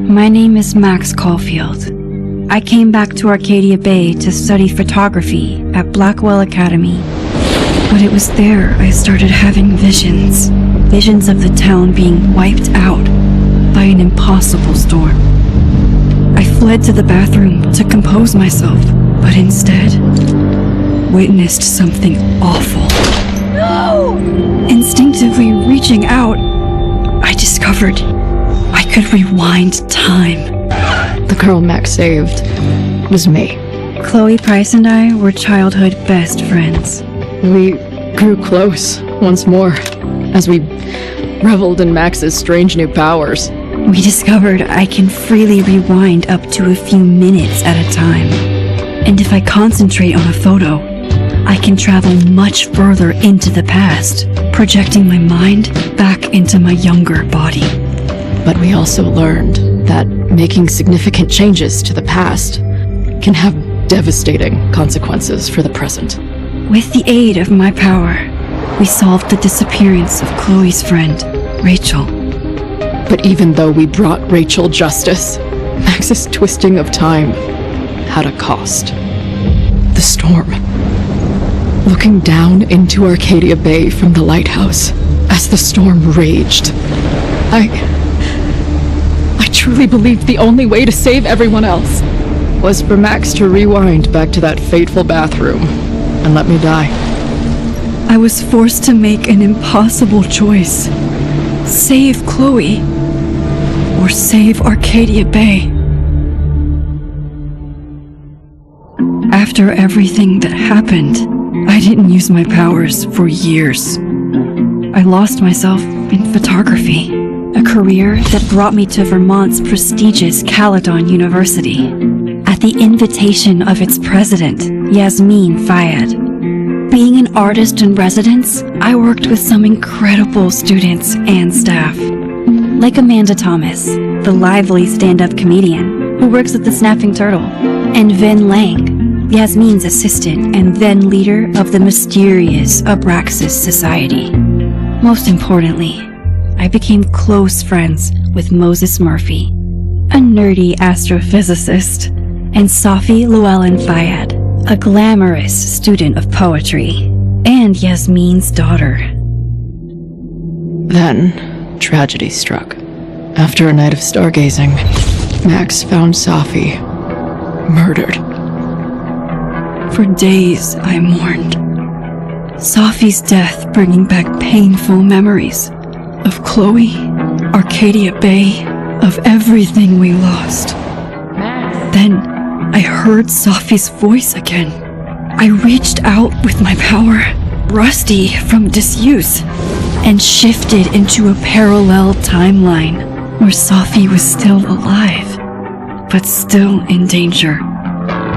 My name is Max CAUIFIELD. I came back to Arcadia Bay to study photography at Blackwell Academy. But it was there I started having visions. Visions of the town being wiped out by an impossible storm. I fled to the bathroom to compose myself, but instead witnessed something awful. No! Instinctively reaching out, I discovered I could rewind time. The girl Max saved was me. Chloe Price and I were childhood best friends. We grew close once more as we reveled in Max's strange new powers. We discovered I can freely rewind up to a few minutes at a time. And if I concentrate on a photo, I can travel much further into the past, projecting my mind back into my younger body. But we also learned that making significant changes to the past can have devastating consequences for the present. With the aid of my power, we solved the disappearance of Chloe's friend, Rachel. But even though we brought Rachel justice, Max's twisting of time had a cost. The storm. Looking down into Arcadia Bay from the lighthouse as the storm raged, I truly believed the only way to save everyone else was for Max to rewind back to that fateful bathroom and let me die. I was forced to make an impossible choice. Save Chloe, or save Arcadia Bay. After everything that happened, I didn't use my powers for years. I lost myself in photography, a career that brought me to Vermont's prestigious Caledon University, at the invitation of its president, Yasmin Fayed. Being an artist in residence, I worked with some incredible students and staff, like Amanda Thomas, the lively stand-up comedian who works at the Snapping Turtle, and Vin Lang, Yasmin's assistant and then leader of the mysterious Abraxas Society. Most importantly, I became close friends with Moses Murphy, a nerdy astrophysicist, and Safi Llewellyn Fayed, a glamorous student of poetry, and Yasmin's daughter. Then, tragedy struck. After a night of stargazing, Max found Safi murdered. For days, I mourned. Safi's death bringing back painful memories of Chloe, Arcadia Bay, of everything we lost. Then, I heard Safi's voice again. I reached out with my power, rusty from disuse, and shifted into a parallel timeline where Safi was still alive, but still in danger.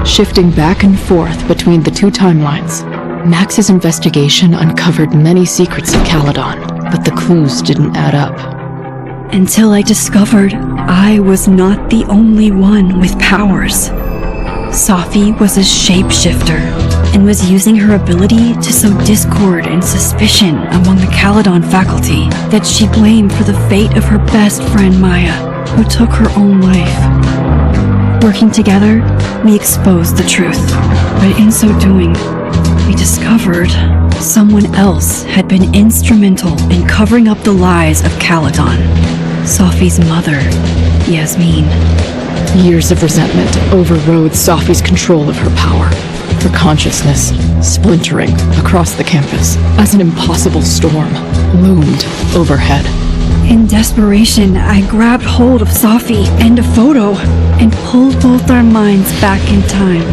Shifting back and forth between the two timelines, Max's investigation uncovered many secrets of Caledon, but the clues didn't add up. Until I discovered I was not the only one with powers. Safi was a shapeshifter and was using her ability to sow discord and suspicion among the Caledon faculty that she blamed for the fate of her best friend Maya, who took her own life. Working together, we exposed the truth, but in so doing, we discovered someone else had been instrumental in covering up the lies of Caledon. Safi's mother, Yasmin. Years of resentment overrode Safi's control of her power, her consciousness splintering across the campus as an impossible storm loomed overhead. In desperation, I grabbed hold of Safi and a photo and pulled both our minds back in time.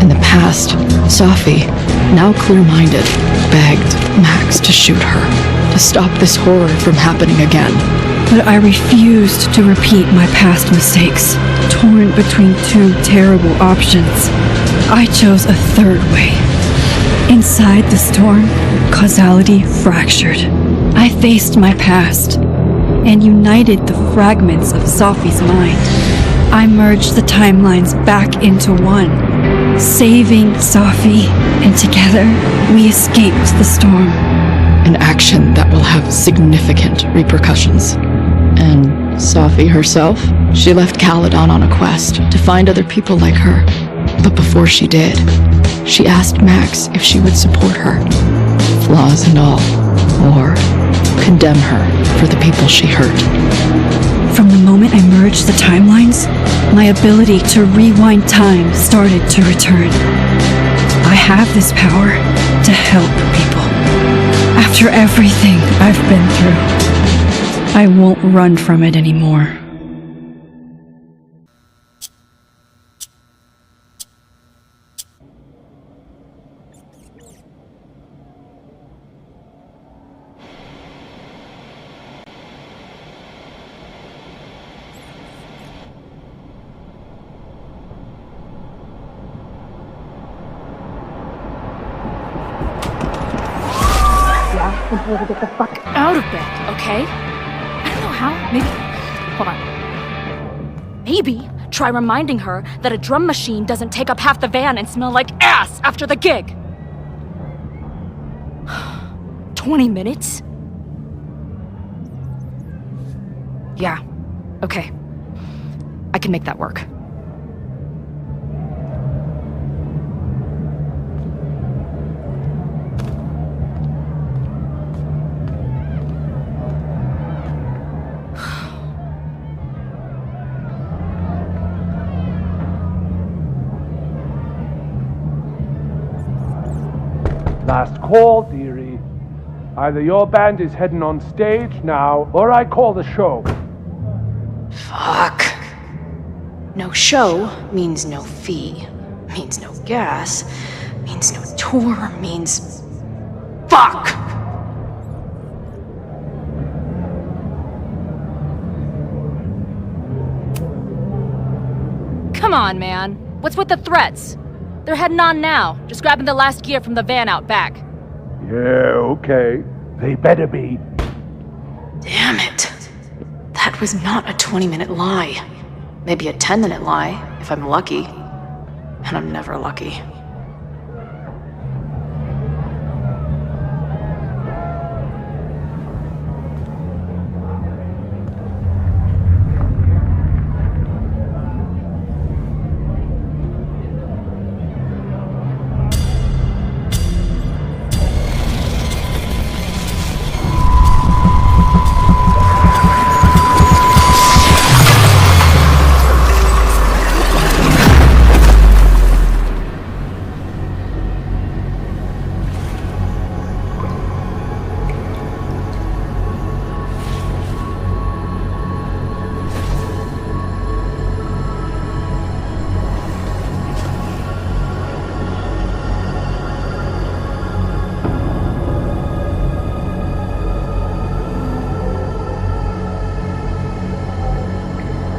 In the past, Safi, now clear-minded, begged Max to shoot her, to stop this horror from happening again. But I refused to repeat my past mistakes, torn between two terrible options. I chose a third way. Inside the storm, causality fractured. I faced my past and united the fragments of Safi's mind. I merged the timelines back into one, saving Safi, and together we escaped the storm. An action that will have significant repercussions. And Safi herself? She left Caledon on a quest to find other people like her. But before she did, she asked Max if she would support her, flaws and all, or condemn her for the people she hurt. From the moment I merged the timelines, my ability to rewind time started to return. I have this power to help people. After everything I've been through, I won't run from it anymore. Get the fuck out of bed, okay? I don't know how. Maybe. Hold on. Maybe try reminding her that a drum machine doesn't take up half the van and smell like ass after the gig. 20 minutes? Yeah. Okay. I can make that work. Last call, dearie. Either your band is heading on stage now, or I call the show. Fuck. No show means no fee, means no gas, means no tour, means... Fuck! Come on, man. What's with the threats? They're heading on now, just grabbing the last gear from the van out back. Yeah, okay. They better be. Damn it. That was not a 20-minute lie. Maybe a 10-minute lie, if I'm lucky. And I'm never lucky.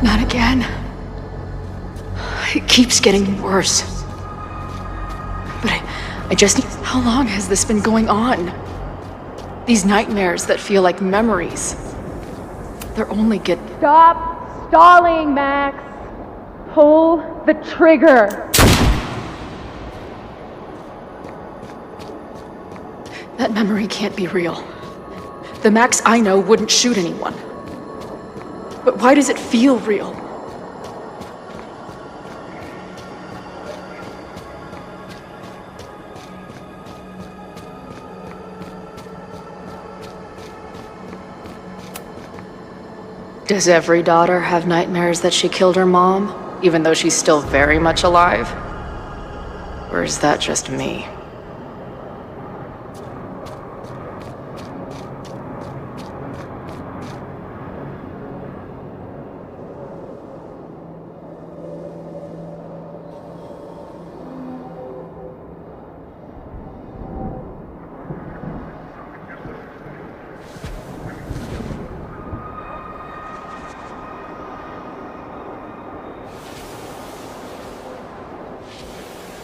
Not again. It keeps getting worse. But I just need... How long has this been going on? These nightmares that feel like memories. They're only get... Stop stalling, Max. Pull the trigger. That memory can't be real. The Max I know wouldn't shoot anyone. But why does it feel real? Does every daughter have nightmares that she killed her mom, even though she's still very much alive? Or is that just me?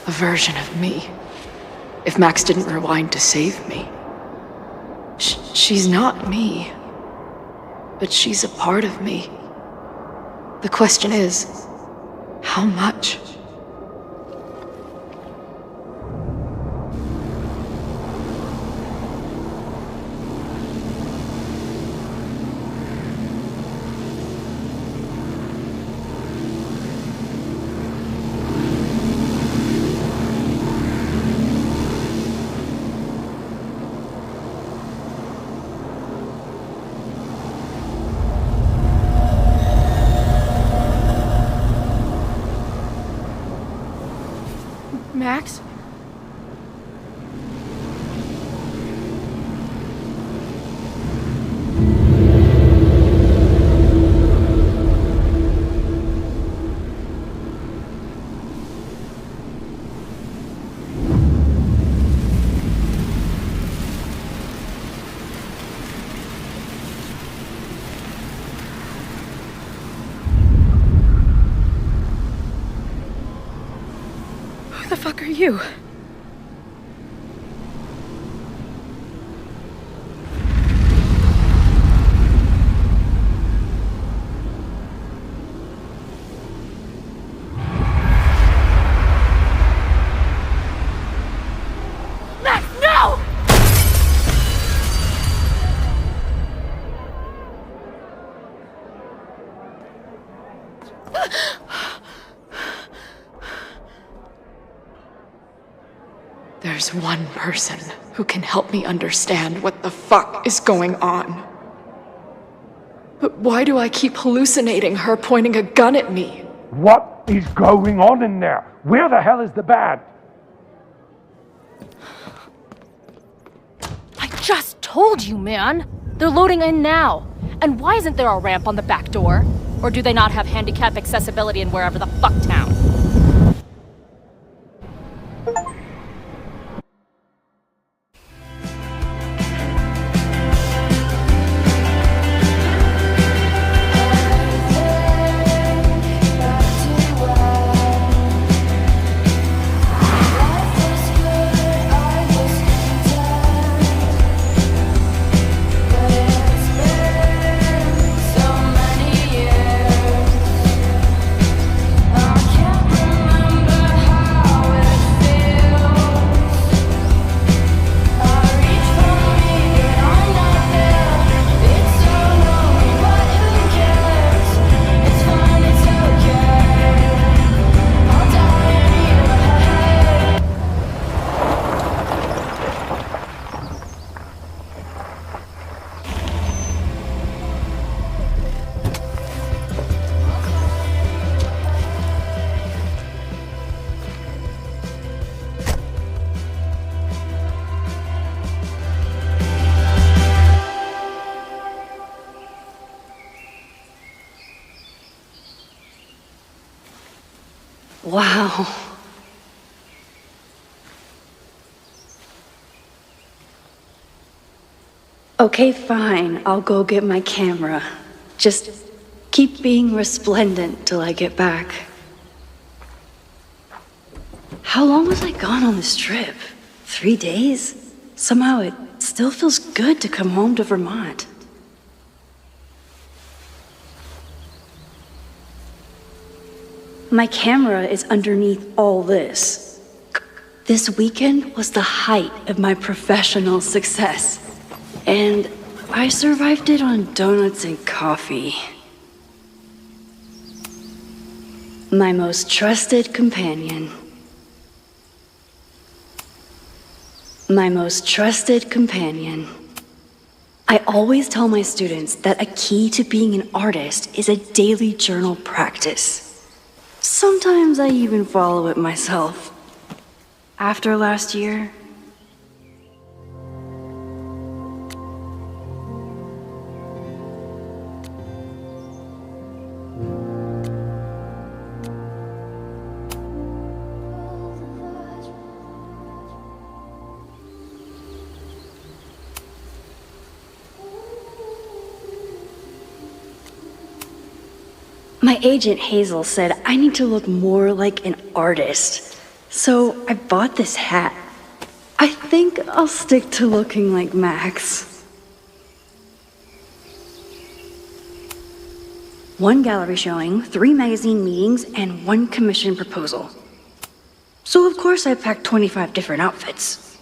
A version of me. If Max didn't rewind to save me. She's not me. But she's a part of me. The question is, how much? fuck are you? Max, no! There's one person who can help me understand what the fuck is going on. But why do I keep hallucinating her pointing a gun at me? What is going on in there? Where the hell is the band? I just told you, man! They're loading in now. And why isn't there a ramp on the back door? Or do they not have handicap accessibility in wherever the fuck town? Wow. Okay, fine. I'll go get my camera. Just keep being resplendent till I get back. How long was I gone on this trip? 3 days? Somehow it still feels good to come home to Vermont. My camera is underneath all this. This weekend was the height of my professional success. And I survived it on donuts and coffee. My most trusted companion. My most trusted companion. I always tell my students that a key to being an artist is a daily journal practice. Sometimes I even follow it myself. After last year, my agent Hazel said I need to look more like an artist. So I bought this hat. I think I'll stick to looking like Max. One gallery showing, 3 magazine meetings, and 1 commission proposal. So of course I packed 25 different outfits.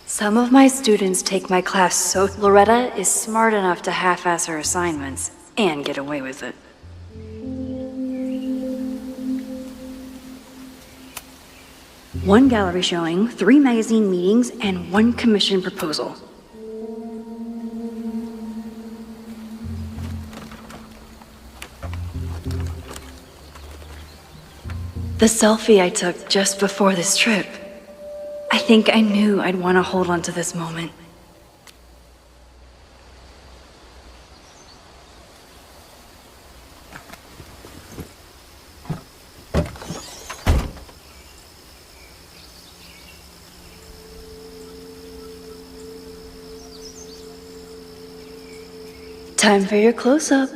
Some of my students take my class, so Loretta is smart enough to half-ass her assignments and get away with it. One gallery showing, 3 magazine meetings, and 1 commission proposal. The selfie I took just before this trip. I think I knew I'd want to hold on to this moment. Time for your close-up.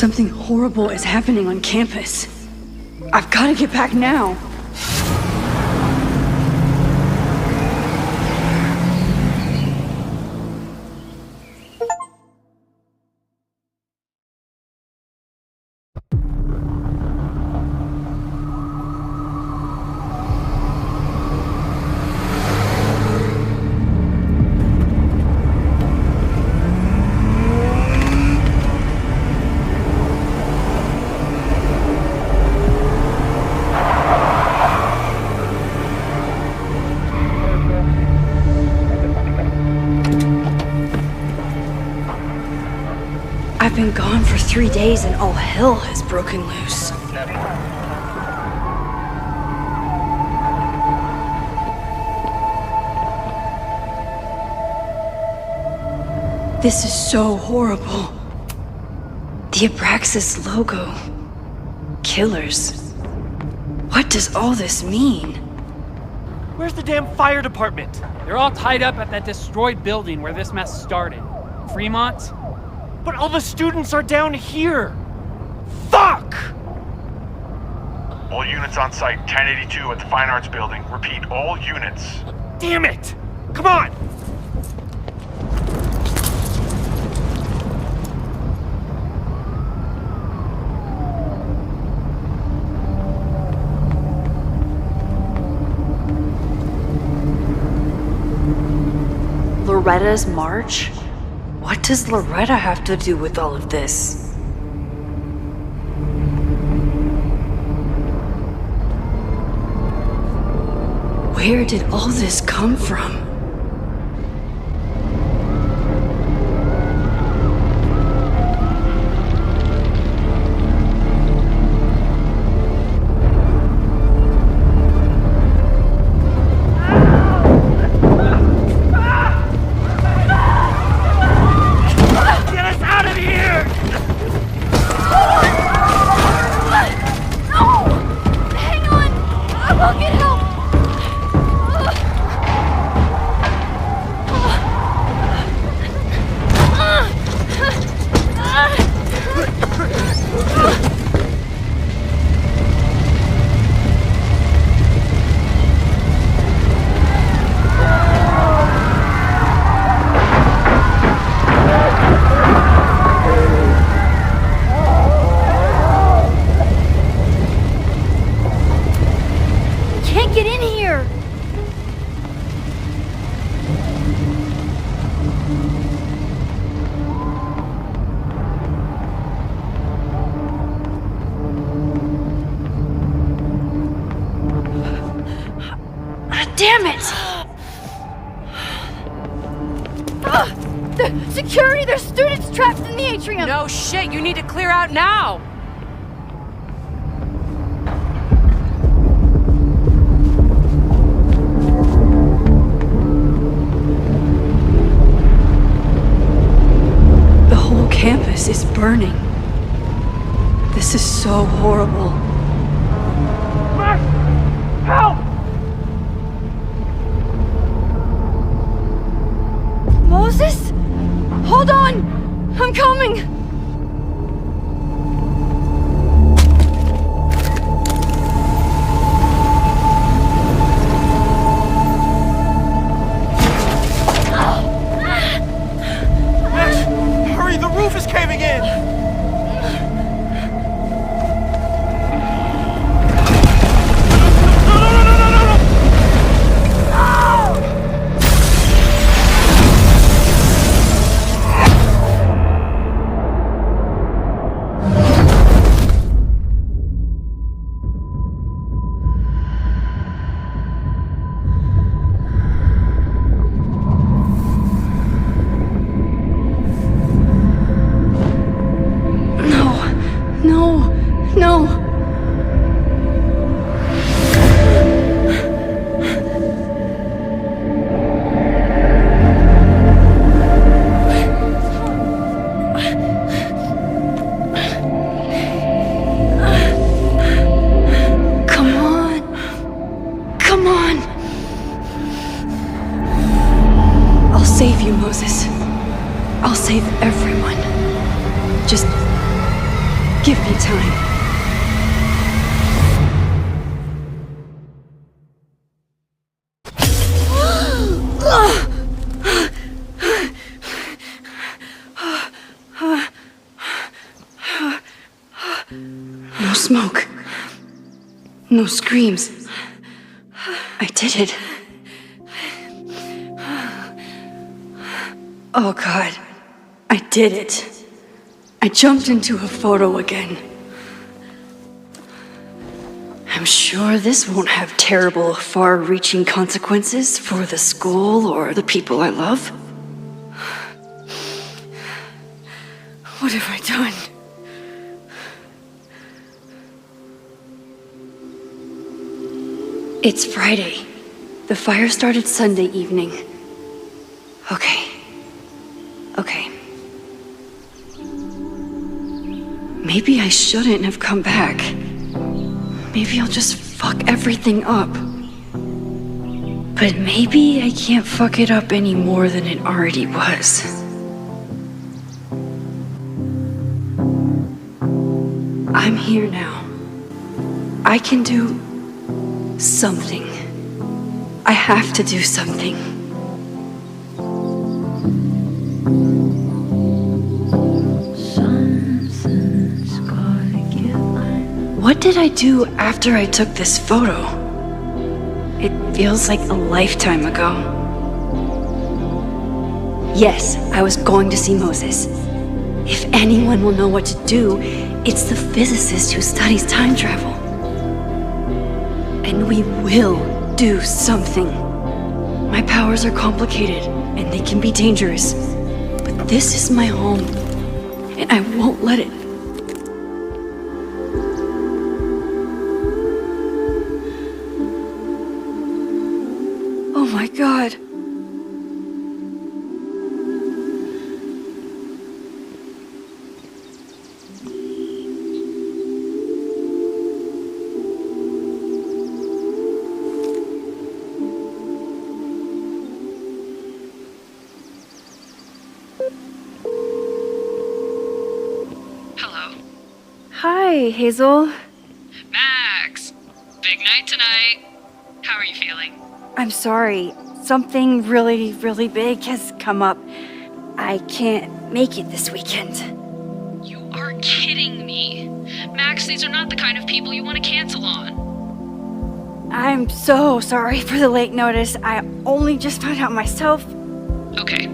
Something horrible is happening on campus. I've got to get back now. I've been gone for 3 days and all hell has broken loose. This is so horrible. The Abraxas logo. Killers. What does all this mean? Where's the damn fire department? They're all tied up at that destroyed building where this mess started. Fremont? But all the students are down here! Fuck! All units on site, 1082 at the Fine Arts Building. Repeat, all units. Damn it! Come on! Loretta's march? What does Loretta have to do with all of this? Where did all this come from? Damn it! The security! There's students trapped in the atrium! No shit, you need to clear out now! The whole campus is burning. This is so horrible. Max! Help! Moses? Hold on! I'm coming! Hurry, the roof is caving in! time. No smoke. No screams. I did it. Oh God, I did it. I jumped into a photo again. I'm sure this won't have terrible, far-reaching consequences for the school or the people I love. What have I done? It's Friday. The fire started Sunday evening. Okay. Maybe I shouldn't have come back. Maybe I'll just fuck everything up. But maybe I can't fuck it up any more than it already was. I'm here now. I can do something. I have to do something. What did I do after I took this photo? It feels like a lifetime ago. Yes, I was going to see Moses. If anyone will know what to do, it's the physicist who studies time travel. And we will do something. My powers are complicated, and they can be dangerous. But this is my home, and I won't let it. Oh my God. Hi, Hazel. Max! Big night tonight. How are you feeling? I'm sorry. Something really, really big has come up. I can't make it this weekend. You are kidding me. Max, these are not the kind of people you want to cancel on. I'm so sorry for the late notice. I only just found out myself. Okay,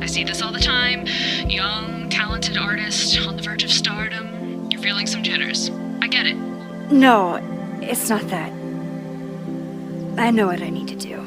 I see this all the time. Young, talented artist on the verge of stardom. You're feeling some jitters. I get it. No, it's not that. I know what I need to do.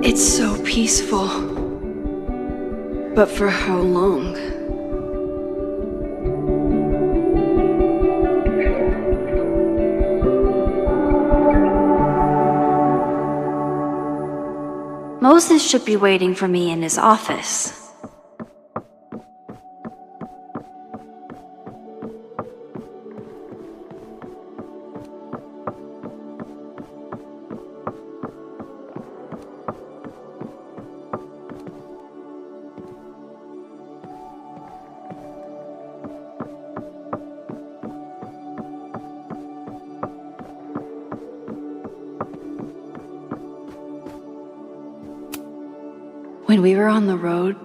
It's so peaceful. But for how long? Moses should be waiting for me in his office. When we were on the road,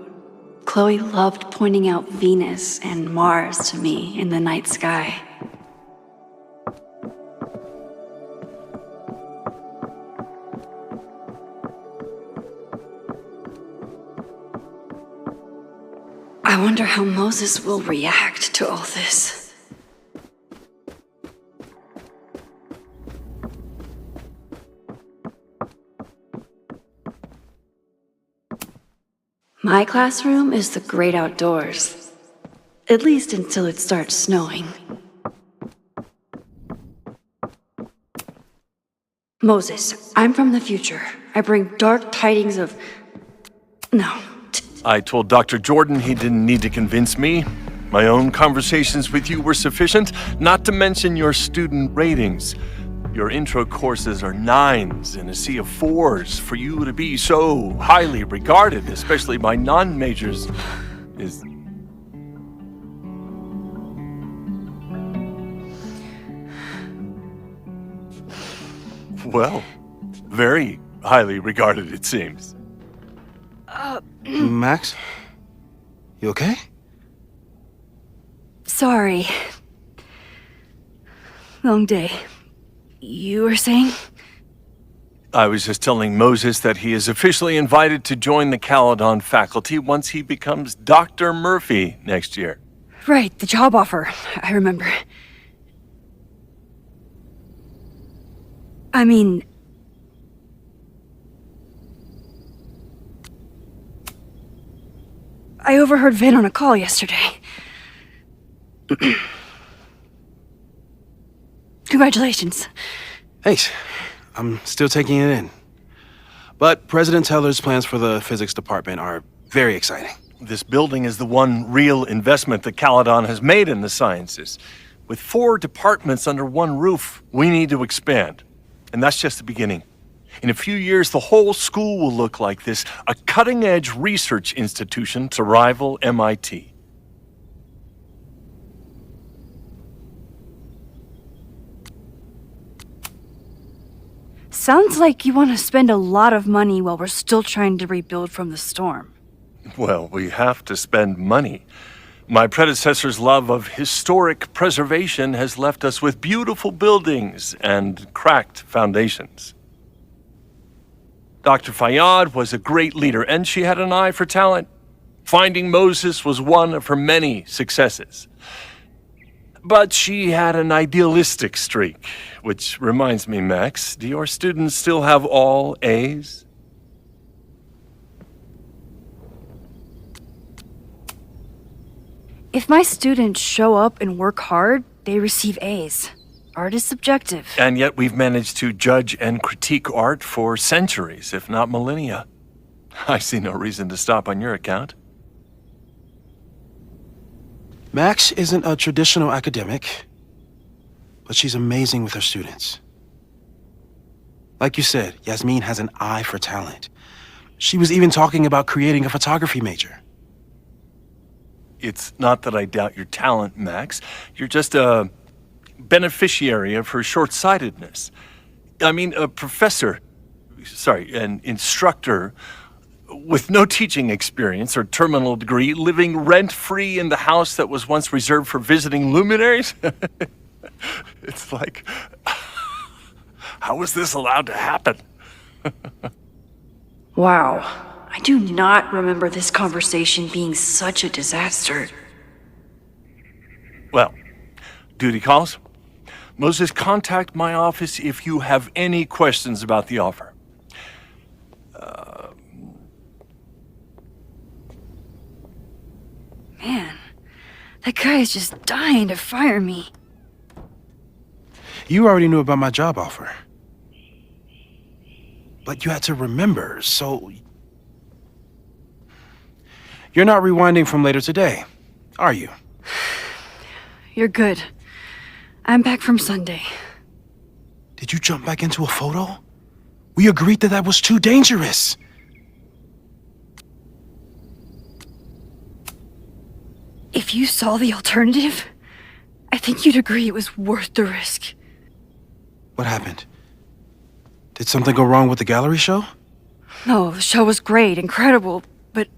Chloe loved pointing out Venus and Mars to me in the night sky. I wonder how Moses will react to all this. My classroom is the great outdoors, at least until it starts snowing. Moses, I'm from the future. I bring dark tidings of... No. I told Dr. Jordan he didn't need to convince me. My own conversations with you were sufficient, not to mention your student ratings. Your intro courses are 9s in a sea of 4s. For you to be so highly regarded, especially by non-majors, is... Well, very highly regarded, it seems. Max? You okay? Sorry. Long day. You were saying? I was just telling Moses that he is officially invited to join the Caledon faculty once he becomes Dr. Murphy next year. Right, the job offer. I remember. I mean... I overheard Vin on a call yesterday. Congratulations. Thanks. I'm still taking it in. But President Teller's plans for the physics department are very exciting. This building is the one real investment that Caledon has made in the sciences. With 4 departments under one roof, we need to expand. And that's just the beginning. In a few years, the whole school will look like this, a cutting-edge research institution to rival MIT. Sounds like you want to spend a lot of money while we're still trying to rebuild from the storm. Well, we have to spend money. My predecessor's love of historic preservation has left us with beautiful buildings and cracked foundations. Dr. Fayyad was a great leader, and she had an eye for talent. Finding Moses was one of her many successes. But she had an idealistic streak, which reminds me, Max, do your students still have all A's? If my students show up and work hard, they receive A's. Art is subjective. And yet we've managed to judge and critique art for centuries, if not millennia. I see no reason to stop on your account. Max isn't a traditional academic, but she's amazing with her students. Like you said, Yasmin has an eye for talent. She was even talking about creating a photography major. It's not that I doubt your talent, Max. You're just a beneficiary of her short-sightedness. I mean, an instructor with no teaching experience or terminal degree, living rent-free in the house that was once reserved for visiting luminaries? It's like, how was this allowed to happen? Wow. I do not remember this conversation being such a disaster. Well, duty calls. Moses, contact my office if you have any questions about the offer. Man, that guy is just dying to fire me. You already knew about my job offer. But you had to remember, so... You're not rewinding from later today, are you? You're good. I'm back from Sunday. Did you jump back into a photo? We agreed that was too dangerous. If you saw the alternative, I think you'd agree it was worth the risk. What happened? Did something go wrong with the gallery show? No, the show was great, incredible, but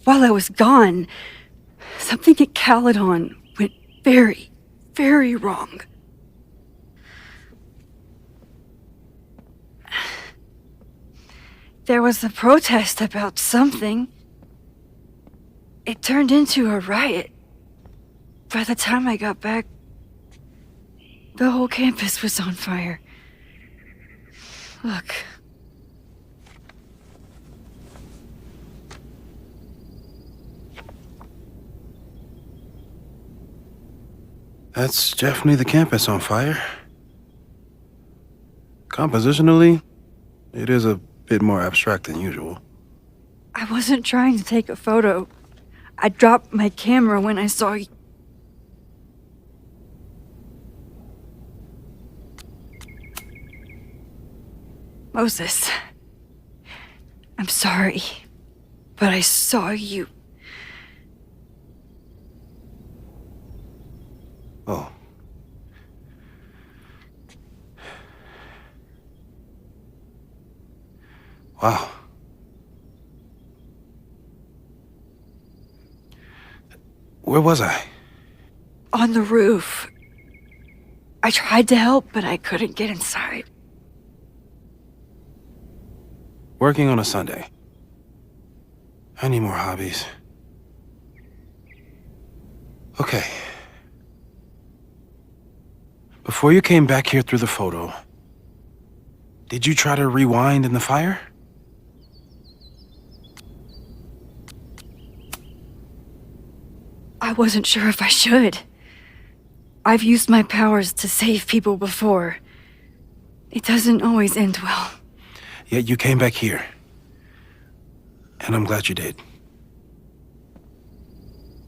while I was gone, something at Caledon went very, very wrong. There was a protest about something. It turned into a riot. By the time I got back, the whole campus was on fire. Look. That's definitely the campus on fire. Compositionally, it is a bit more abstract than usual. I wasn't trying to take a photo. I dropped my camera when I saw you. Moses, I'm sorry, but I saw you. Oh. Wow. Where was I? On the roof. I tried to help, but I couldn't get inside. Working on a Sunday. I need more hobbies. Okay. Before you came back here through the photo, did you try to rewind in the fire? I wasn't sure if I should. I've used my powers to save people before. It doesn't always end well. Yet you came back here. And I'm glad you did.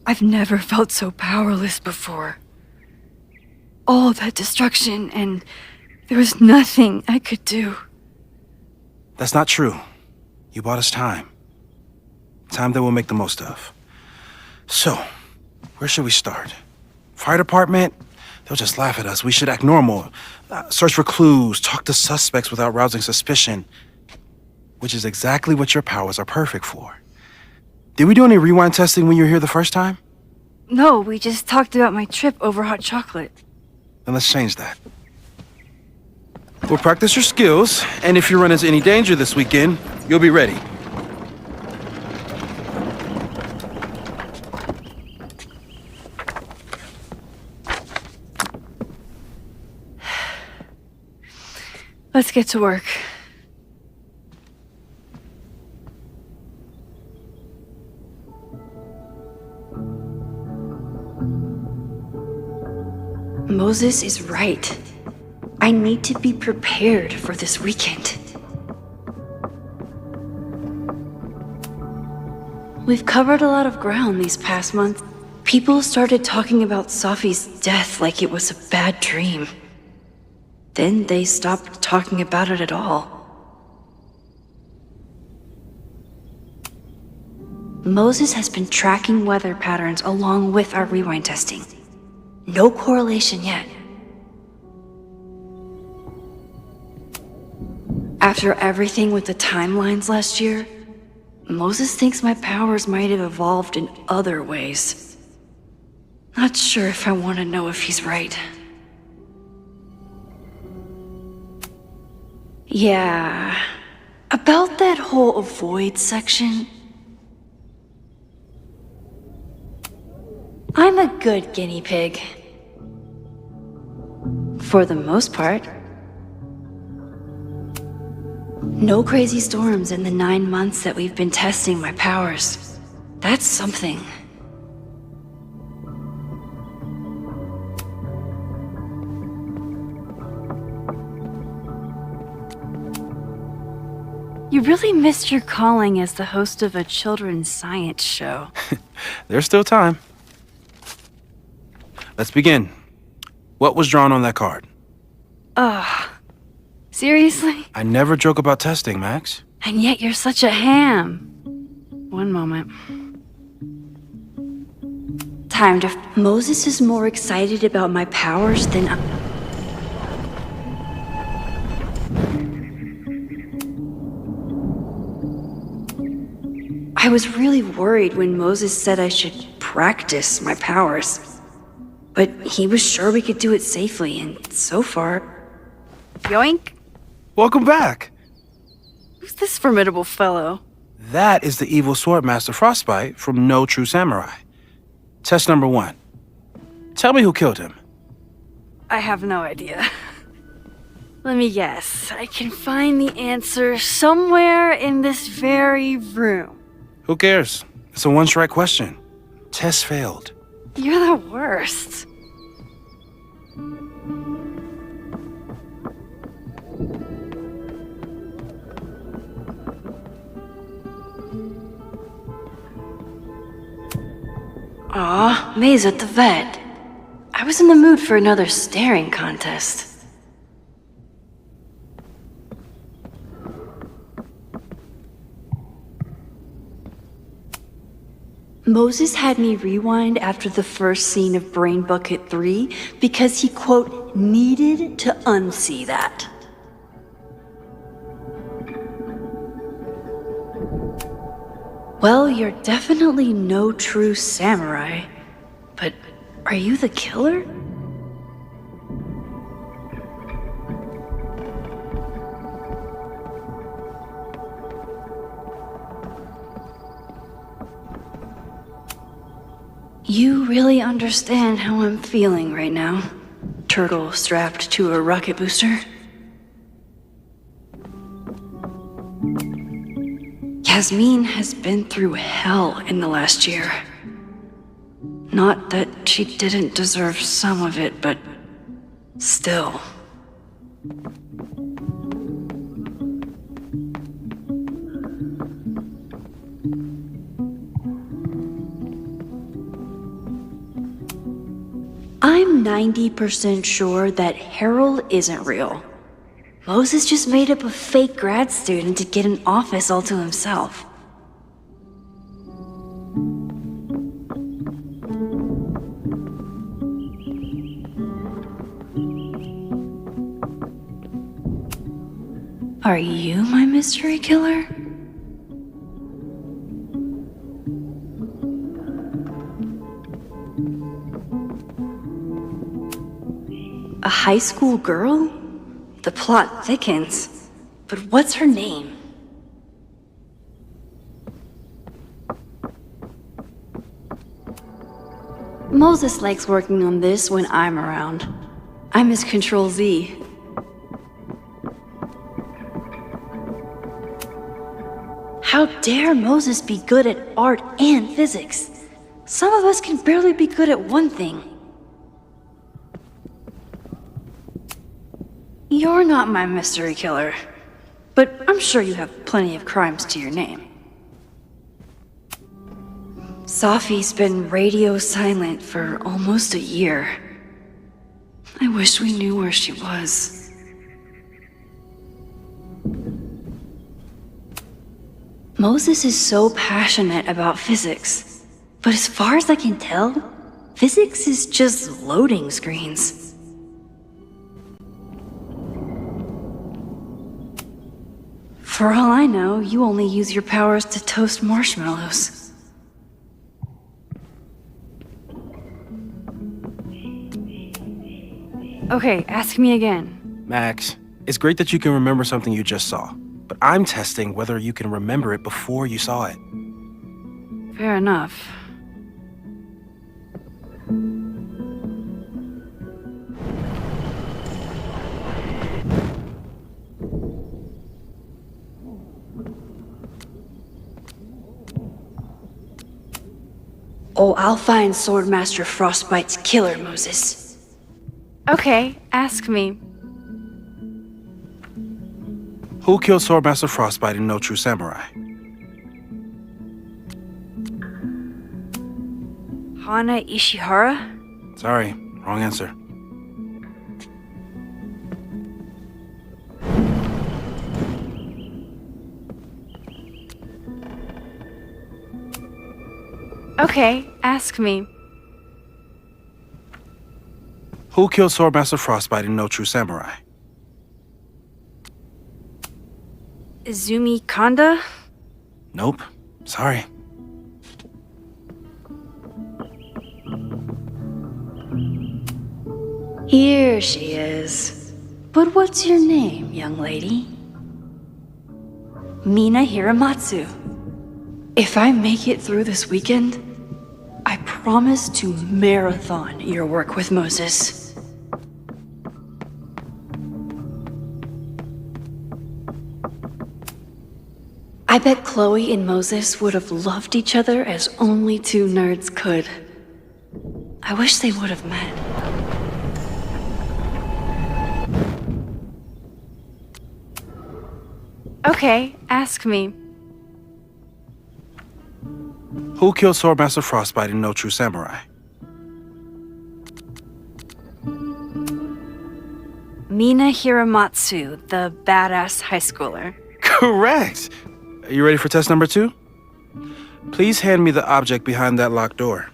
I've never felt so powerless before. All that destruction, and there was nothing I could do. That's not true. You bought us time. Time that we'll make the most of. So, where should we start? Fire department? They'll just laugh at us. We should act normal. Search for clues, talk to suspects without rousing suspicion. Which is exactly what your powers are perfect for. Did we do any rewind testing when you were here the first time? No, we just talked about my trip over hot chocolate. Then let's change that. We'll practice your skills, and if you run into any danger this weekend, you'll be ready. Let's get to work. Moses is right. I need to be prepared for this weekend. We've covered a lot of ground these past months. People started talking about Safi's death like it was a bad dream. Then they stopped talking about it at all. Moses has been tracking weather patterns along with our rewind testing. No correlation yet. After everything with the timelines last year, Moses thinks my powers might have evolved in other ways. Not sure if I want to know if he's right. Yeah, about that whole avoid section. I'm a good guinea pig. For the most part. No crazy storms in the 9 months that we've been testing my powers. That's something. You really missed your calling as the host of a children's science show. There's still time. Let's begin. What was drawn on that card? Seriously? I never joke about testing, Max. And yet you're such a ham. One moment. Time to... Moses is more excited about my powers than I was really worried when Moses said I should practice my powers. But he was sure we could do it safely, and so far... Yoink. Welcome back. Who's this formidable fellow? That is the evil Swordmaster Frostbite from No True Samurai. Test number 1. Tell me who killed him. I have no idea. Let me guess. I can find the answer somewhere in this very room. Who cares? It's a one-strike question. Test failed. You're the worst. Aw, May's at the vet. I was in the mood for another staring contest. Moses had me rewind after the first scene of Brain Bucket 3 because he, quote, needed to unsee that. Well, you're definitely no true samurai. But are you the killer? You really understand how I'm feeling right now, turtle strapped to a rocket booster? Yasmin has been through hell in the last year. Not that she didn't deserve some of it, but still. I'm 90% sure that Harold isn't real. Moses just made up a fake grad student to get an office all to himself. Are you my mystery killer? A high school girl? The plot thickens. But what's her name? Moses likes working on this when I'm around. I'm his Control-Z. How dare Moses be good at art and physics? Some of us can barely be good at one thing. You're not my mystery killer, but I'm sure you have plenty of crimes to your name. Safi's been radio silent for almost a year. I wish we knew where she was. Moses is so passionate about physics, but as far as I can tell, physics is just loading screens. For all I know, you only use your powers to toast marshmallows. Okay, ask me again. Max, it's great that you can remember something you just saw, but I'm testing whether you can remember it before you saw it. Fair enough. Oh, I'll find Swordmaster Frostbite's killer, Moses. Okay, ask me. Who killed Swordmaster Frostbite in No True Samurai? Hana Ishihara? Sorry, wrong answer. Okay, ask me. Who killed Swordmaster Frostbite in No True Samurai? Izumi Kanda? Nope. Sorry. Here she is. But what's your name, young lady? Mina Hiramatsu. If I make it through this weekend, I promise to marathon your work with Moses. I bet Chloe and Moses would have loved each other as only two nerds could. I wish they would have met. Okay, ask me. Who killed Swordmaster Frostbite in No True Samurai? Mina Hiramatsu, the badass high schooler. Correct! Are you ready for test number 2? Please hand me the object behind that locked door.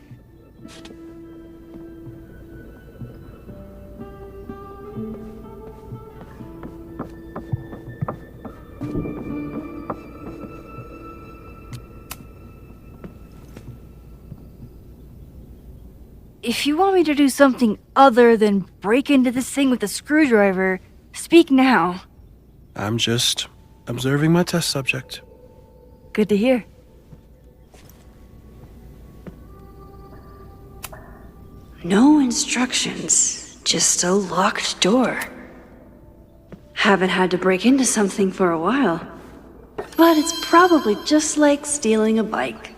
If you want me to do something other than break into this thing with a screwdriver, speak now. I'm just observing my test subject. Good to hear. No instructions, just a locked door. Haven't had to break into something for a while. But it's probably just like stealing a bike.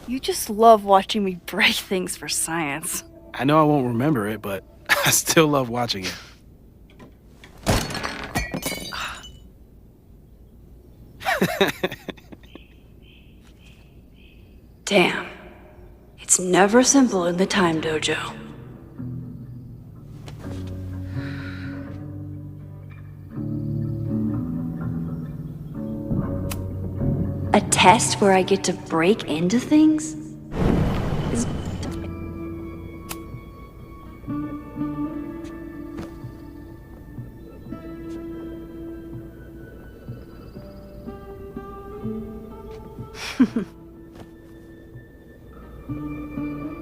You just love watching me break things for science. I know I won't remember it, but I still love watching it. Damn. It's never simple in the time dojo. A test where I get to break into things? Is...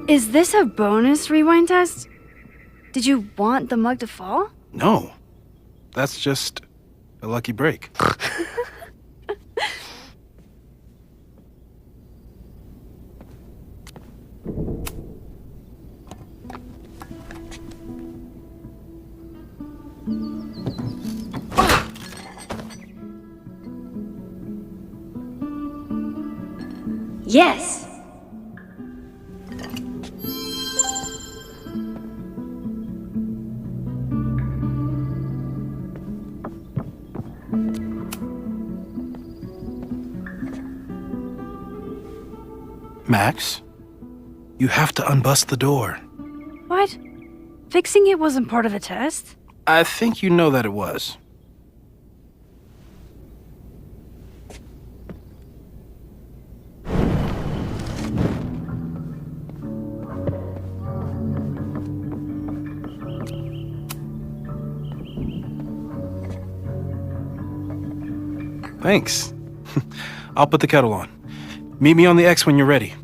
Is this a bonus rewind test? Did you want the mug to fall? No. That's just a lucky break. Yes! Max, you have to unbust the door. What? Fixing it wasn't part of the test? I think you know that it was. Thanks. I'll put the kettle on. Meet me on the X when you're ready.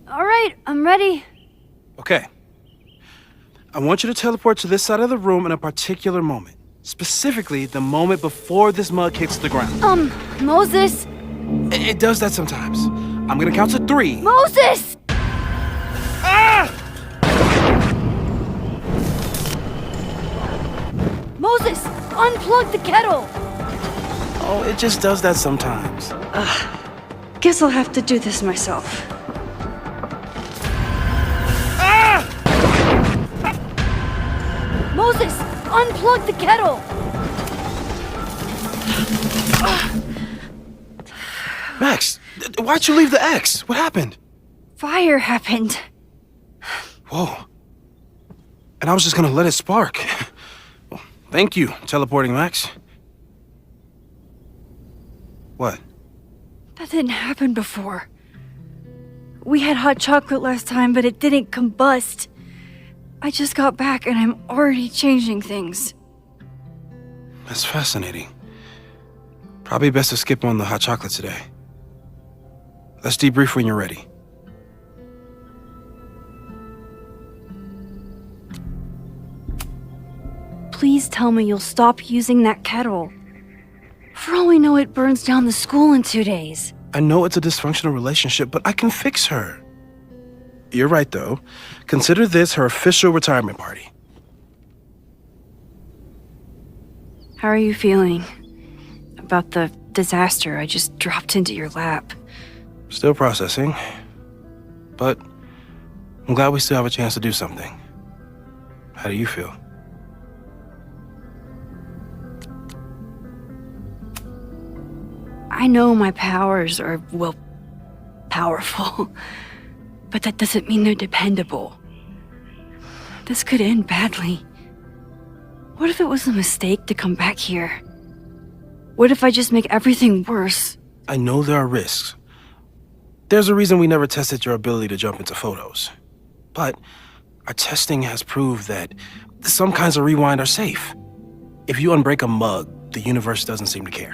All right, I'm ready. Okay. I want you to teleport to this side of the room in a particular moment. Specifically, the moment before this mug hits the ground. Moses! It does that sometimes. I'm gonna count to 3. Moses! Ah! Moses! Unplug the kettle! Oh, it just does that sometimes. Guess I'll have to do this myself. Ah! Moses! Unplug the kettle! Max, why'd you leave the X? What happened? Fire happened. Whoa. And I was just gonna let it spark. Well, thank you, teleporting Max. What? That didn't happen before. We had hot chocolate last time, but it didn't combust. I just got back and I'm already changing things. That's fascinating. Probably best to skip on the hot chocolate today. Let's debrief when you're ready. Please tell me you'll stop using that kettle. For all we know, it burns down the school in 2 days. I know it's a dysfunctional relationship, but I can fix her. You're right, though. Consider this her official retirement party. How are you feeling about the disaster, I just dropped into your lap. Still processing. But I'm glad we still have a chance to do something. How do you feel? I know my powers are, well, powerful. But that doesn't mean they're dependable. This could end badly. What if it was a mistake to come back here? What if I just make everything worse? I know there are risks. There's a reason we never tested your ability to jump into photos. But our testing has proved that some kinds of rewind are safe. If you unbreak a mug, the universe doesn't seem to care.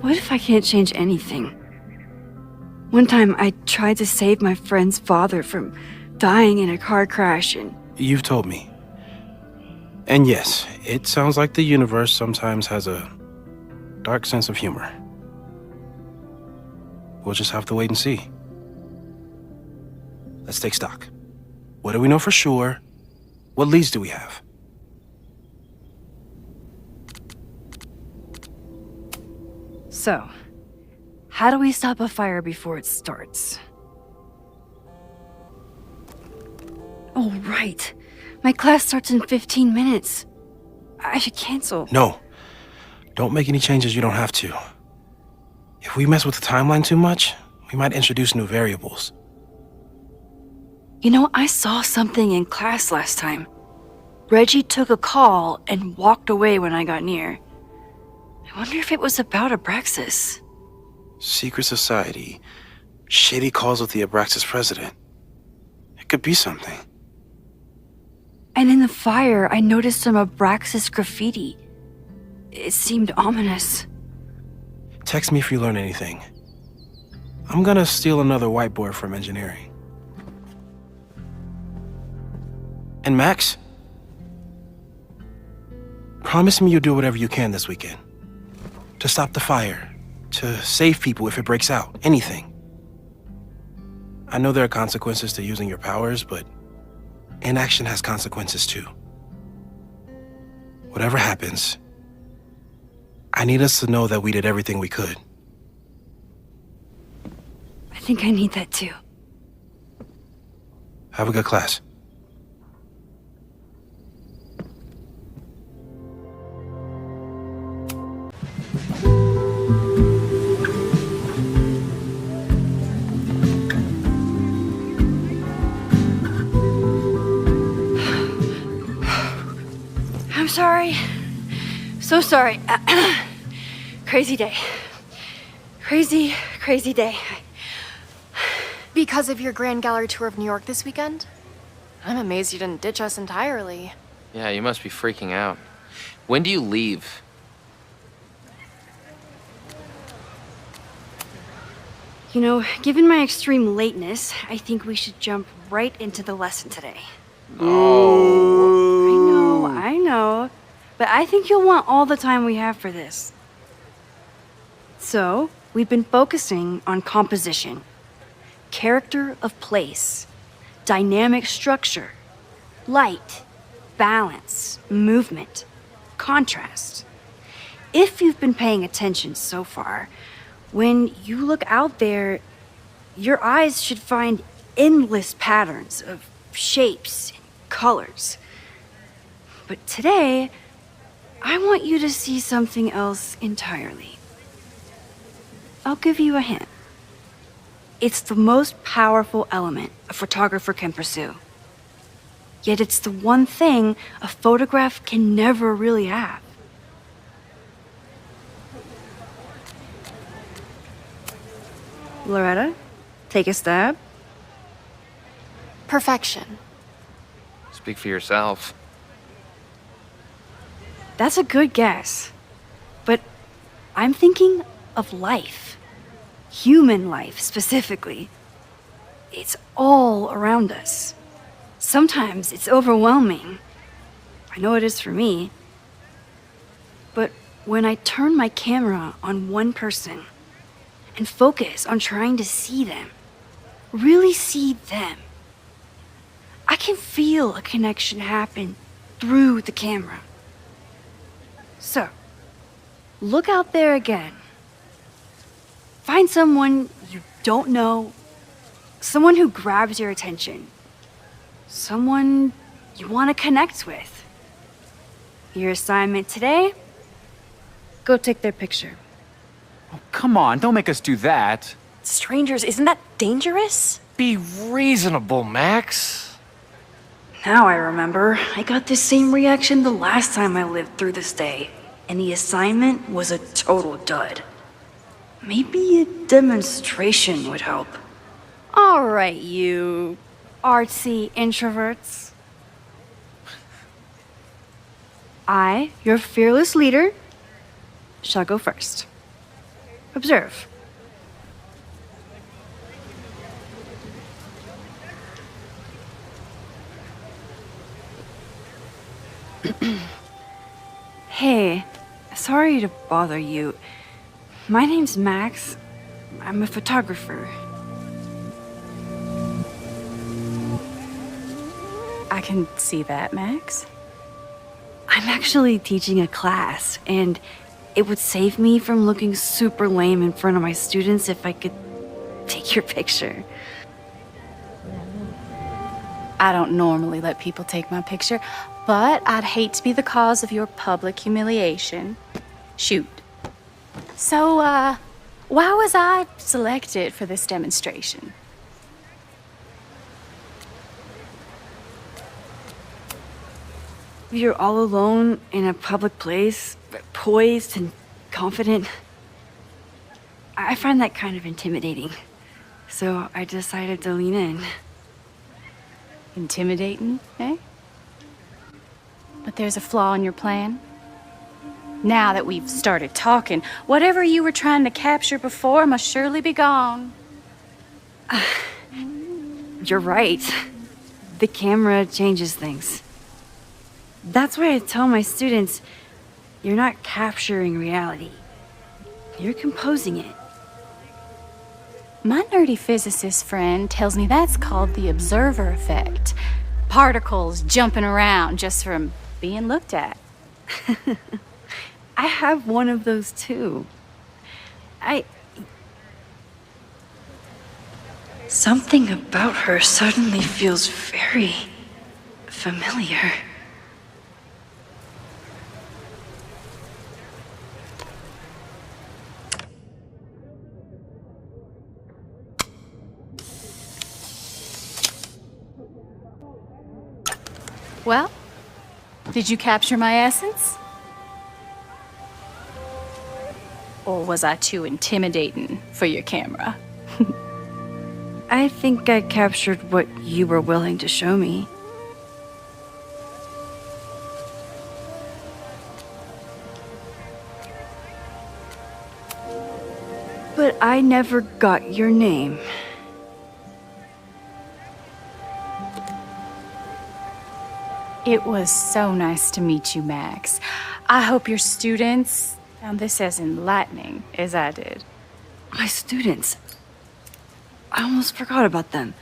What if I can't change anything? One time I tried to save my friend's father from dying in a car crash and... You've told me. And yes, it sounds like the universe sometimes has a dark sense of humor. We'll just have to wait and see. Let's take stock. What do we know for sure? What leads do we have? So, how do we stop a fire before it starts? Oh, right. My class starts in 15 minutes. I should cancel. No. Don't make any changes you don't have to. If we mess with the timeline too much, we might introduce new variables. You know, I saw something in class last time. Reggie took a call and walked away when I got near. I wonder if it was about Abraxas. Secret society. Shady calls with the Abraxas president. It could be something. And in the fire, I noticed some Abraxas graffiti. It seemed ominous. Text me if you learn anything. I'm gonna steal another whiteboard from engineering. And Max? Promise me you'll do whatever you can this weekend. To stop the fire. To save people if it breaks out. Anything. I know there are consequences to using your powers, but inaction has consequences too. Whatever happens, I need us to know that we did everything we could. I think I need that too. Have a good class. I'm sorry. So sorry. Crazy day. Crazy, crazy day. Because of your Grand Gallery tour of New York this weekend? I'm amazed you didn't ditch us entirely. Yeah, you must be freaking out. When do you leave? You know, given my extreme lateness, I think we should jump right into the lesson today. Oh. I know. But I think you'll want all the time we have for this. So, we've been focusing on composition, character of place, dynamic structure, light, balance, movement, contrast. If you've been paying attention so far, when you look out there, your eyes should find endless patterns of shapes and colors. But today, I want you to see something else entirely. I'll give you a hint. It's the most powerful element a photographer can pursue. Yet it's the one thing a photograph can never really have. Loretta, take a stab. Perfection. Speak for yourself. That's a good guess. But I'm thinking of life. Human life, specifically. It's all around us. Sometimes it's overwhelming. I know it is for me. But when I turn my camera on one person and focus on trying to see them, really see them, I can feel a connection happen through the camera. So, look out there again. Find someone you don't know, someone who grabs your attention, someone you want to connect with. Your assignment today? Go take their picture. Oh, come on, don't make us do that. Strangers, isn't that dangerous? Be reasonable, Max. Now I remember, I got the same reaction the last time I lived through this day, and the assignment was a total dud. Maybe a demonstration would help. All right, you artsy introverts. I, your fearless leader, shall go first. Observe. Hey, sorry to bother you. My name's Max. I'm a photographer. I can see that, Max. I'm actually teaching a class, and it would save me from looking super lame in front of my students if I could take your picture. I don't normally let people take my picture, but I'd hate to be the cause of your public humiliation. Shoot. So, why was I selected for this demonstration? You're all alone in a public place, poised and confident. I find that kind of intimidating. So I decided to lean in. Intimidating, eh? But there's a flaw in your plan. Now that we've started talking, whatever you were trying to capture before must surely be gone. You're right. The camera changes things. That's why I tell my students, you're not capturing reality. You're composing it. My nerdy physicist friend tells me that's called the observer effect. Particles jumping around just from being looked at. I have one of those too. Something about her suddenly feels very familiar. Well, did you capture my essence? Or was I too intimidating for your camera? I think I captured what you were willing to show me. But I never got your name. It was so nice to meet you, Max. I hope your students found this as enlightening as I did. My students. I almost forgot about them.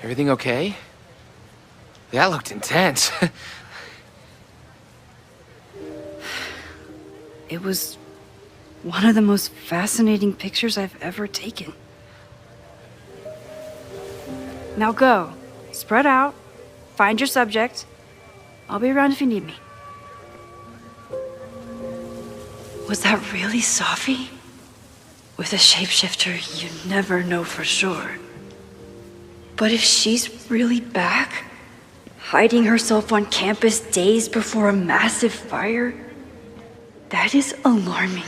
Everything okay? That looked intense. It was one of the most fascinating pictures I've ever taken. Now go. Spread out. Find your subject. I'll be around if you need me. Was that really Safi? With a shapeshifter, you never know for sure. But if she's really back, hiding herself on campus days before a massive fire, that is alarming.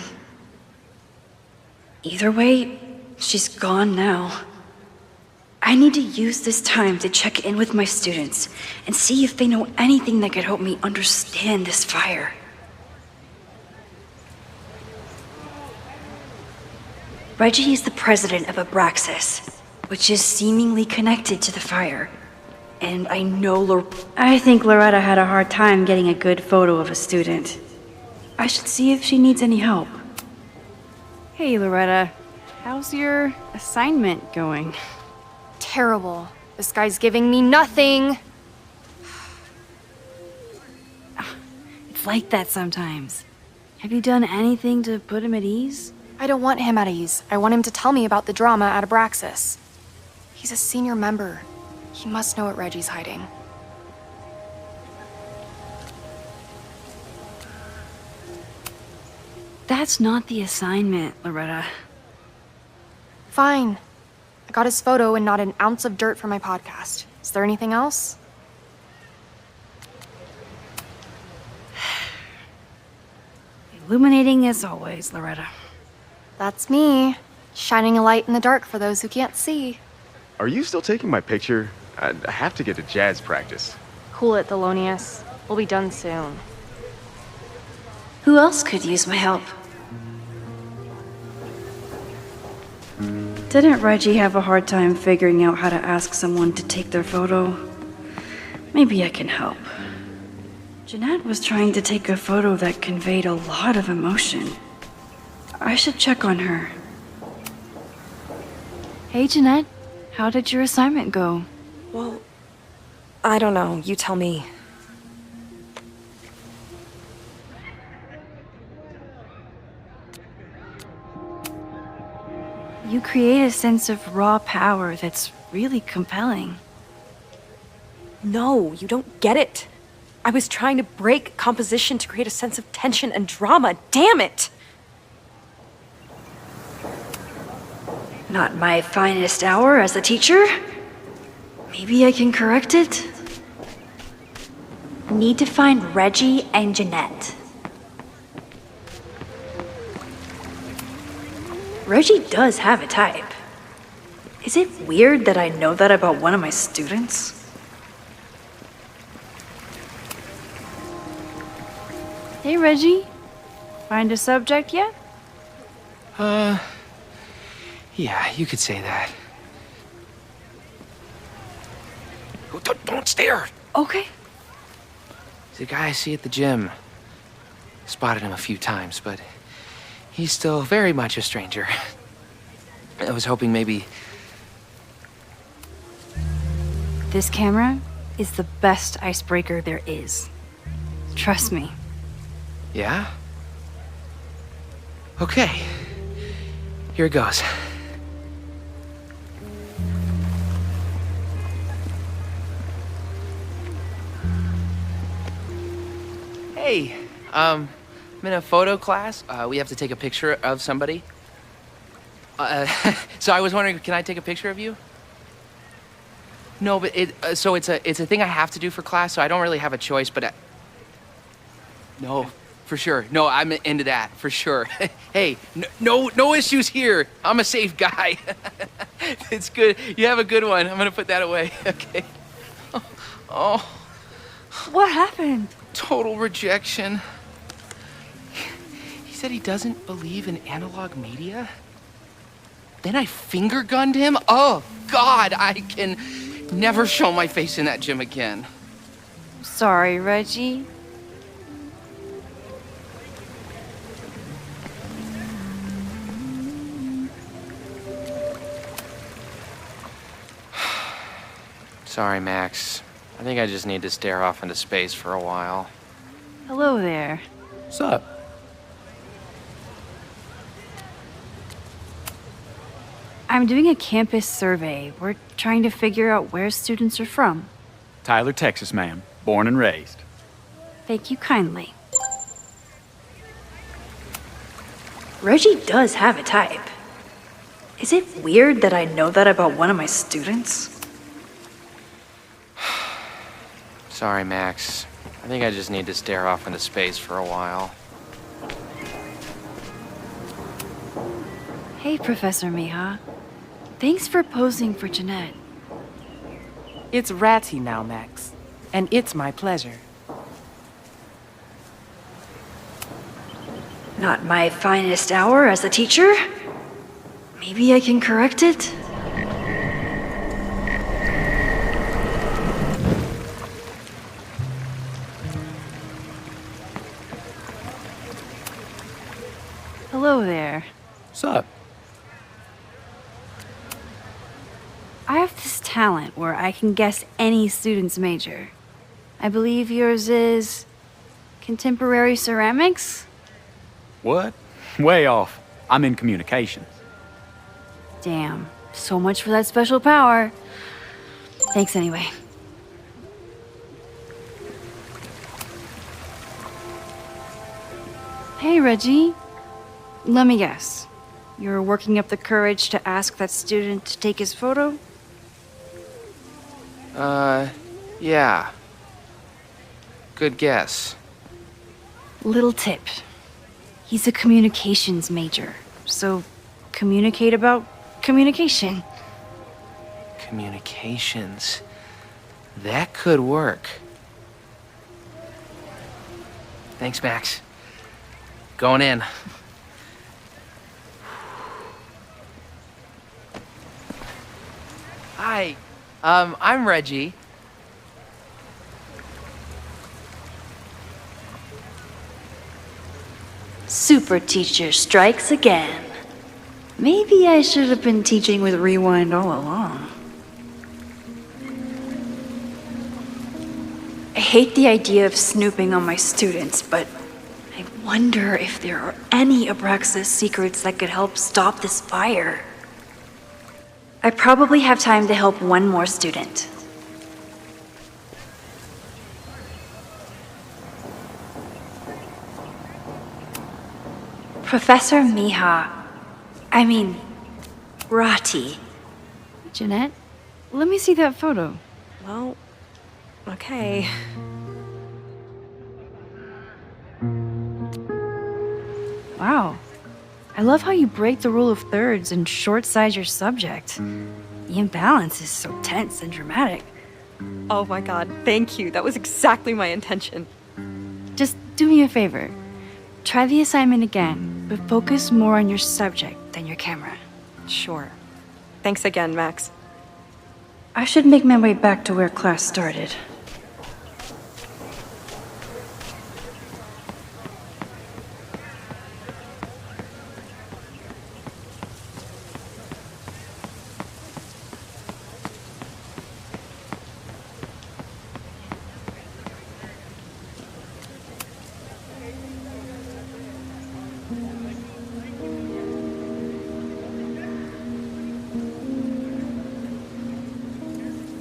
Either way, she's gone now. I need to use this time to check in with my students and see if they know anything that could help me understand this fire. Reggie is the president of Abraxas, which is seemingly connected to the fire. And I know I think Loretta had a hard time getting a good photo of a student. I should see if she needs any help. Hey, Loretta. How's your assignment going? Terrible. This guy's giving me nothing. It's like that sometimes. Have you done anything to put him at ease? I don't want him at ease. I want him to tell me about the drama at Abraxas. He's a senior member. He must know what Reggie's hiding. That's not the assignment, Loretta. Fine. I got his photo and not an ounce of dirt for my podcast. Is there anything else? Illuminating as always, Loretta. That's me, shining a light in the dark for those who can't see. Are you still taking my picture? I have to get to jazz practice. Cool it, Thelonious. We'll be done soon. Who else could use my help? Didn't Reggie have a hard time figuring out how to ask someone to take their photo? Maybe I can help. Jeanette was trying to take a photo that conveyed a lot of emotion. I should check on her. Hey, Jeanette. How did your assignment go? Well, I don't know. You tell me. You create a sense of raw power that's really compelling. No, you don't get it. I was trying to break composition to create a sense of tension and drama. Damn it! Not my finest hour as a teacher? Maybe I can correct it? Need to find Reggie and Jeanette. Reggie does have a type. Is it weird that I know that about one of my students? Hey, Reggie. Find a subject yet? Yeah, you could say that. Oh, don't stare! Okay. He's a guy I see at the gym. Spotted him a few times, but he's still very much a stranger. I was hoping maybe... This camera is the best icebreaker there is. Trust me. Yeah? Okay. Here it goes. Hey, I'm in a photo class. We have to take a picture of somebody. So I was wondering, can I take a picture of you? No, but it's a thing I have to do for class, so I don't really have a choice, but no, for sure. No, I'm into that, for sure. Hey, no issues here. I'm a safe guy. It's good. You have a good one. I'm gonna put that away. Okay. Oh. What happened? Total rejection. He said he doesn't believe in analog media. Then I finger gunned him? Oh, God, I can never show my face in that gym again. Sorry, Reggie. Sorry, Max. I think I just need to stare off into space for a while. Hello there. What's up? I'm doing a campus survey. We're trying to figure out where students are from. Tyler, Texas, ma'am. Born and raised. Thank you kindly. Reggie does have a type. Is it weird that I know that about one of my students? Sorry, Max. I think I just need to stare off into space for a while. Hey, Professor Miha. Thanks for posing for Jeanette. It's Ratty now, Max. And it's my pleasure. Not my finest hour as a teacher? Maybe I can correct it? Hello there. What's up? I have this talent where I can guess any student's major. I believe yours is contemporary ceramics? What? Way off. I'm in communications. Damn, so much for that special power. Thanks anyway. Hey, Reggie. Let me guess. You're working up the courage to ask that student to take his photo? Yeah. Good guess. Little tip. He's a communications major, so communicate about communication. Communications. That could work. Thanks, Max. Going in. Hi. I'm Reggie. Super teacher strikes again. Maybe I should have been teaching with Rewind all along. I hate the idea of snooping on my students, but I wonder if there are any Abraxas secrets that could help stop this fire. I probably have time to help one more student. Professor Rati. Jeanette, let me see that photo. Well, okay. Wow. I love how you break the rule of thirds and short-size your subject. The imbalance is so tense and dramatic. Oh my god, thank you. That was exactly my intention. Just do me a favor. Try the assignment again, but focus more on your subject than your camera. Sure. Thanks again, Max. I should make my way back to where class started.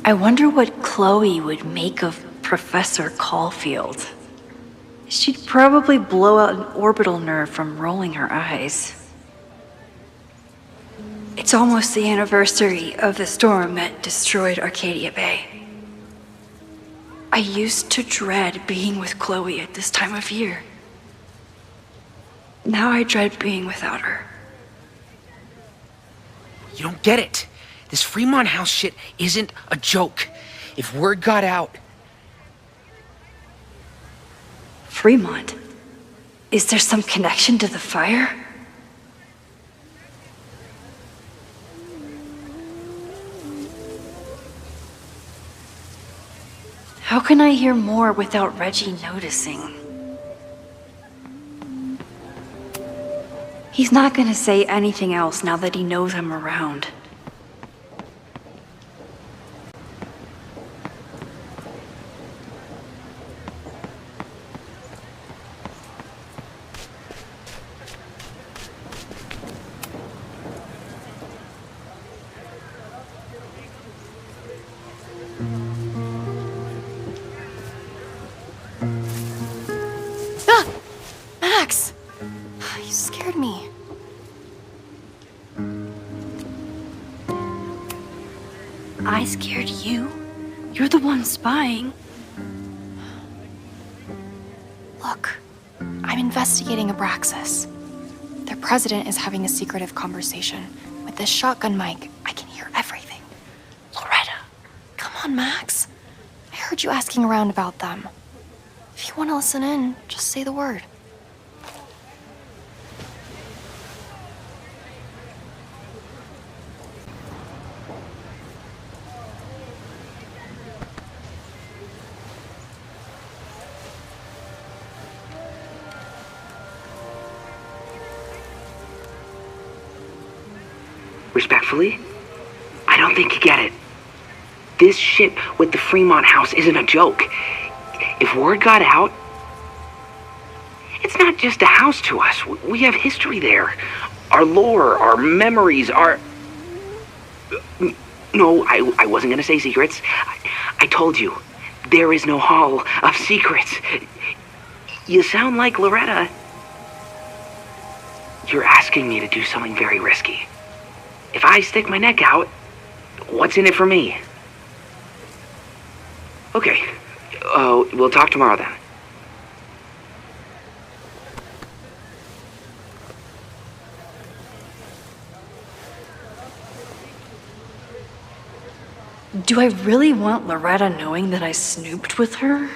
I wonder what Chloe would make of Professor Caulfield. She'd probably blow out an orbital nerve from rolling her eyes. It's almost the anniversary of the storm that destroyed Arcadia Bay. I used to dread being with Chloe at this time of year. Now I dread being without her. You don't get it. This Fremont House shit isn't a joke. If word got out... Fremont? Is there some connection to the fire? How can I hear more without Reggie noticing? He's not gonna say anything else now that he knows I'm around. Max! You scared me. I scared you? You're the one spying. Look, I'm investigating Abraxas. Their president is having a secretive conversation. With this shotgun mic, I can hear everything. Loretta, come on, Max. I heard you asking around about them. If you want to listen in, just say the word. Respectfully, I don't think you get it. This shit with the Fremont house isn't a joke. If word got out, it's not just a house to us. We have history there. Our lore, our memories, our... No, I wasn't gonna say secrets. I told you, there is no hall of secrets. You sound like Loretta. You're asking me to do something very risky. If I stick my neck out, what's in it for me? Okay, we'll talk tomorrow then. Do I really want Loretta knowing that I snooped with her?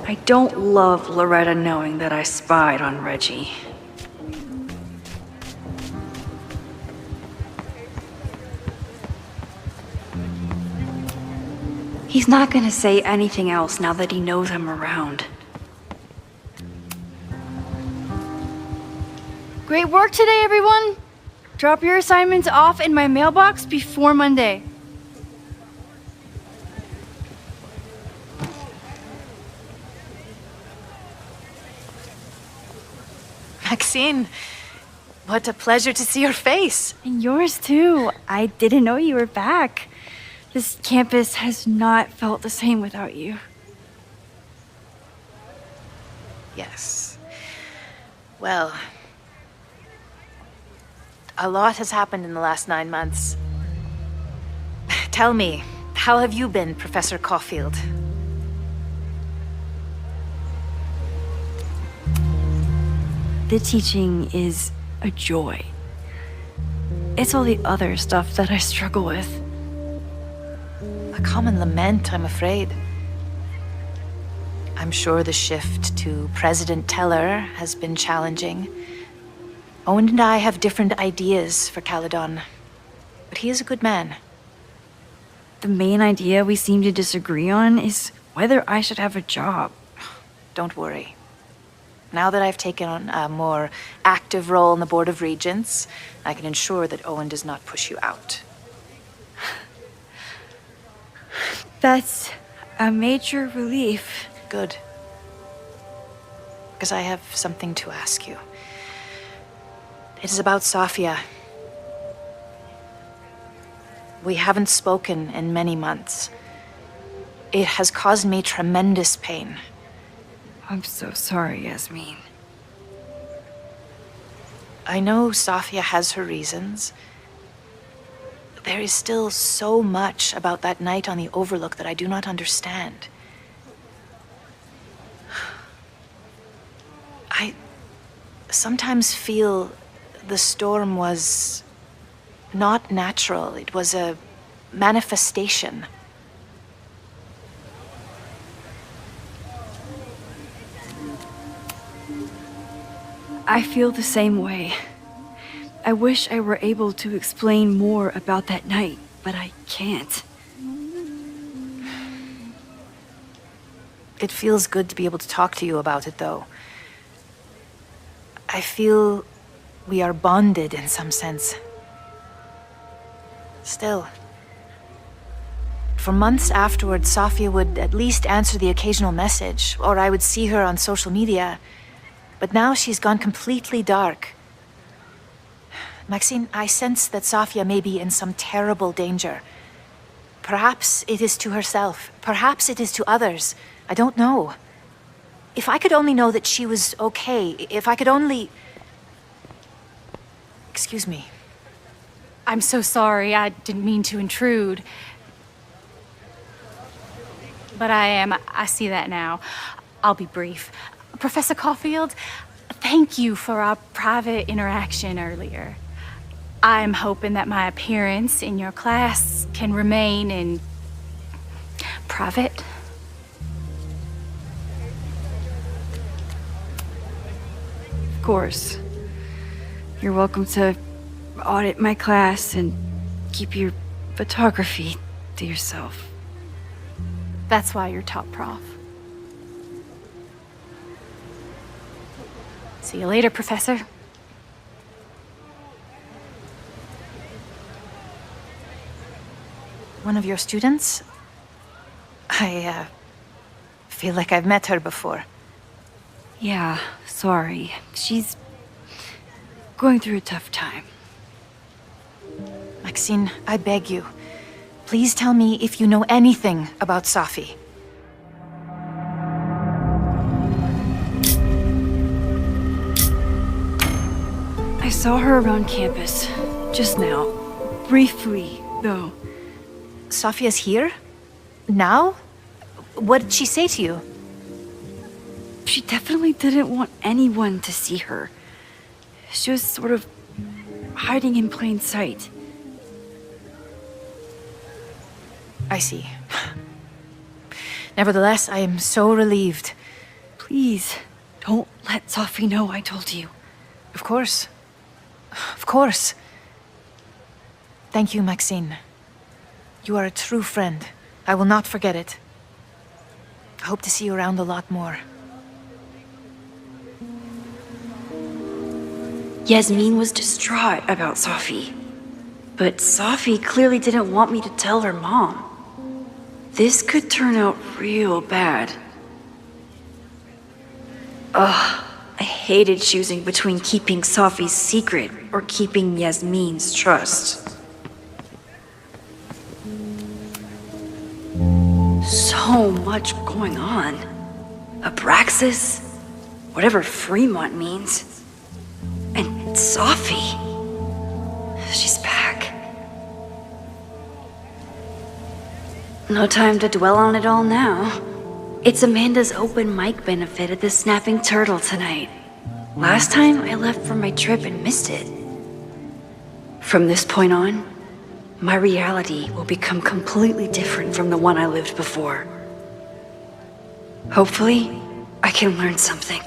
I don't love Loretta knowing that I spied on Reggie. He's not gonna say anything else now that he knows I'm around. Great work today, everyone! Drop your assignments off in my mailbox before Monday. Maxine, what a pleasure to see your face. And yours too. I didn't know you were back. This campus has not felt the same without you. Yes. Well, a lot has happened in the last 9 months. Tell me, how have you been, Professor CAUIFIELD? The teaching is a joy. It's all the other stuff that I struggle with. A common lament, I'm afraid. I'm sure the shift to President Teller has been challenging. Owen and I have different ideas for Caledon, but he is a good man. The main idea we seem to disagree on is whether I should have a job. Don't worry. Now that I've taken on a more active role in the Board of Regents, I can ensure that Owen does not push you out. That's a major relief. Good. Because I have something to ask you. It is about Safia. We haven't spoken in many months. It has caused me tremendous pain. I'm so sorry, Yasmin. I know Safia has her reasons. There is still so much about that night on the Overlook that I do not understand. I sometimes feel the storm was not natural. It was a manifestation. I feel the same way. I wish I were able to explain more about that night, but I can't. It feels good to be able to talk to you about it, though. I feel we are bonded in some sense. Still, for months afterwards, Safia would at least answer the occasional message, or I would see her on social media. But now she's gone completely dark. Maxine, I sense that Safia may be in some terrible danger. Perhaps it is to herself. Perhaps it is to others. I don't know. If I could only know that she was okay, if I could only... Excuse me. I'm so sorry. I didn't mean to intrude. But I see that now. I'll be brief. Professor CAUIFIELD, thank you for our private interaction earlier. I'm hoping that my appearance in your class can remain in private. Of course. You're welcome to audit my class and keep your photography to yourself. That's why you're top prof. See you later, Professor. One of your students? I feel like I've met her before. Yeah, sorry. She's going through a tough time. Maxine, I beg you. Please tell me if you know anything about Safi. I saw her around campus. Just now. Briefly, though. Safia's here? Now? What did she say to you? She definitely didn't want anyone to see her. She was sort of hiding in plain sight. I see. Nevertheless, I am so relieved. Please, don't let Safi know I told you. Of course. Of course. Thank you, Maxine. You are a true friend. I will not forget it. I hope to see you around a lot more. Yasmin was distraught about Safi. But Safi clearly didn't want me to tell her mom. This could turn out real bad. Ugh, I hated choosing between keeping Safi's secret or keeping Yasmin's trust. So much going on. Abraxas, whatever Fremont means. And Safi. She's back. No time to dwell on it all now. It's Amanda's open mic benefit at the Snapping Turtle tonight. Last time I left for my trip and missed it. From this point on, my reality will become completely different from the one I lived before. Hopefully, I can learn something.